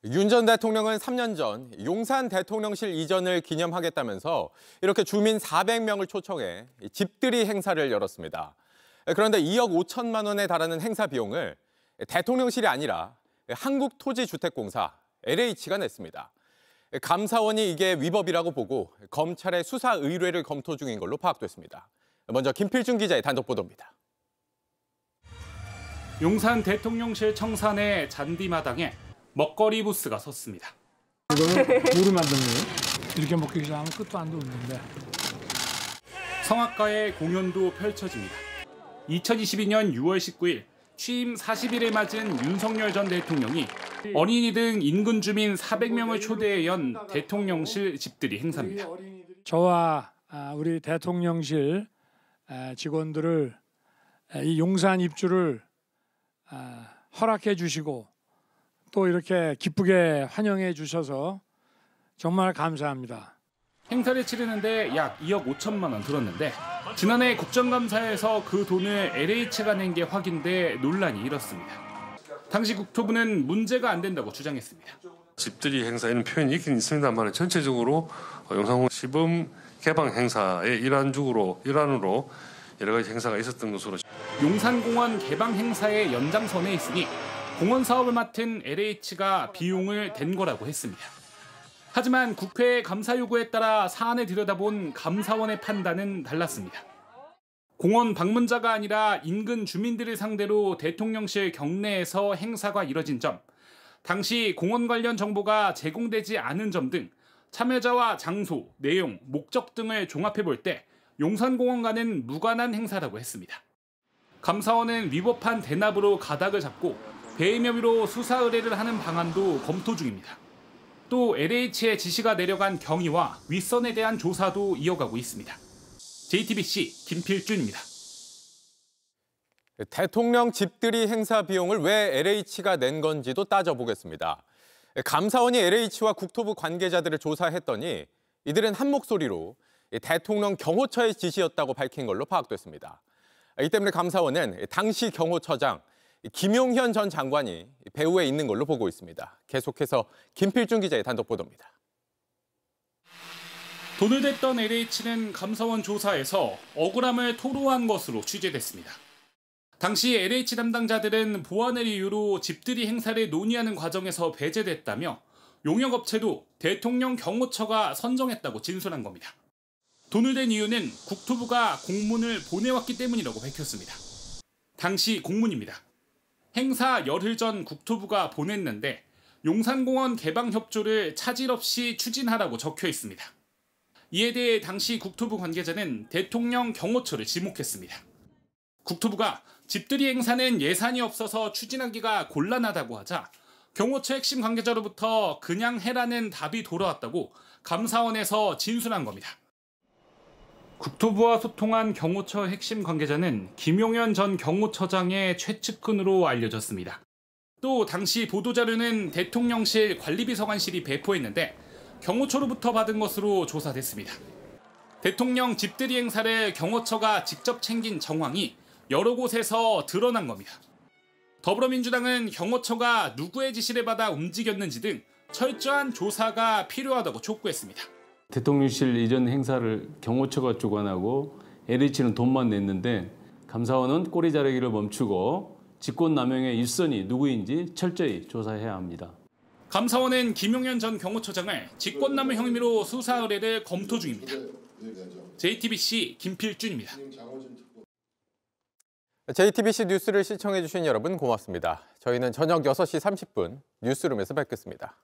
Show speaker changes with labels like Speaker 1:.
Speaker 1: 윤 전 대통령은 3년 전 용산 대통령실 이전을 기념하겠다면서 이렇게 주민 400명을 초청해 집들이 행사를 열었습니다. 그런데 2억 5천만 원에 달하는 행사 비용을 대통령실이 아니라 한국토지주택공사 LH가 냈습니다. 감사원이 이게 위법이라고 보고 검찰의 수사 의뢰를 검토 중인 걸로 파악됐습니다. 먼저 김필중 기자의 단독 보도입니다.
Speaker 2: 용산 대통령실 청산의 잔디마당에 먹거리 부스가 섰습니다.
Speaker 3: 이거는 뭐로 만든 거예요? 이렇게 먹기 시작하면 끝도 안도 없는데.
Speaker 2: 성악가의 공연도 펼쳐집니다. 2022년 6월 19일 취임 40일을 맞은 윤석열 전 대통령이 어린이 등 인근 주민 400명을 초대해 연 대통령실 집들이 행사입니다.
Speaker 3: 저와 우리 대통령실 직원들을 이 용산 입주를 허락해 주시고 또 이렇게 기쁘게 환영해 주셔서 정말 감사합니다.
Speaker 2: 행사를 치르는데 약 2억 5천만 원 들었는데 지난해 국정감사에서 그 돈을 LH가 낸 게 확인돼 논란이 일었습니다. 당시 국토부는 문제가 안 된다고 주장했습니다.
Speaker 4: 집들이 행사에는 표현이 있긴 있습니다만 전체적으로 용산공원 시범 개방 행사의 일환으로 여러 가지 행사가 있었던 것으로.
Speaker 2: 용산공원 개방 행사의 연장선에 있으니 공원 사업을 맡은 LH가 비용을 댄 거라고 했습니다. 하지만 국회 감사 요구에 따라 사안을 들여다본 감사원의 판단은 달랐습니다. 공원 방문자가 아니라 인근 주민들을 상대로 대통령실 경내에서 행사가 이뤄진 점, 당시 공원 관련 정보가 제공되지 않은 점 등 참여자와 장소, 내용, 목적 등을 종합해 볼 때 용산공원과는 무관한 행사라고 했습니다. 감사원은 위법한 대납으로 가닥을 잡고 배임 혐의로 수사 의뢰를 하는 방안도 검토 중입니다. 또 LH의 지시가 내려간 경위와 윗선에 대한 조사도 이어가고 있습니다. JTBC 김필준입니다.
Speaker 1: 대통령 집들이 행사 비용을 왜 LH가 낸 건지도 따져보겠습니다. 감사원이 LH와 국토부 관계자들을 조사했더니 이들은 한 목소리로 대통령 경호처의 지시였다고 밝힌 걸로 파악됐습니다. 이 때문에 감사원은 당시 경호처장 김용현 전 장관이 배후에 있는 걸로 보고 있습니다. 계속해서 김필중 기자의 단독 보도입니다.
Speaker 2: 돈을 댔던 LH는 감사원 조사에서 억울함을 토로한 것으로 취재됐습니다. 당시 LH 담당자들은 보안을 이유로 집들이 행사를 논의하는 과정에서 배제됐다며 용역업체도 대통령 경호처가 선정했다고 진술한 겁니다. 돈을 댄 이유는 국토부가 공문을 보내왔기 때문이라고 밝혔습니다. 당시 공문입니다. 행사 열흘 전 국토부가 보냈는데 용산공원 개방 협조를 차질 없이 추진하라고 적혀 있습니다. 이에 대해 당시 국토부 관계자는 대통령 경호처를 지목했습니다. 국토부가 집들이 행사는 예산이 없어서 추진하기가 곤란하다고 하자 경호처 핵심 관계자로부터 그냥 해라는 답이 돌아왔다고 감사원에서 진술한 겁니다. 국토부와 소통한 경호처 핵심 관계자는 김용현 전 경호처장의 최측근으로 알려졌습니다. 또 당시 보도자료는 대통령실 관리비서관실이 배포했는데 경호처로부터 받은 것으로 조사됐습니다. 대통령 집들이 행사를 경호처가 직접 챙긴 정황이 여러 곳에서 드러난 겁니다. 더불어민주당은 경호처가 누구의 지시를 받아 움직였는지 등 철저한 조사가 필요하다고 촉구했습니다.
Speaker 5: 대통령실 이전 행사를 경호처가 주관하고 LH는 돈만 냈는데 감사원은 꼬리 자르기를 멈추고 직권남용의 일선이 누구인지 철저히 조사해야 합니다.
Speaker 2: 감사원은 김용현 전 경호처장을 직권남용 혐의로 수사 의뢰를 검토 중입니다. JTBC 김필준입니다.
Speaker 1: JTBC 뉴스를 시청해 주신 여러분 고맙습니다. 저희는 저녁 6시 30분 뉴스룸에서 뵙겠습니다.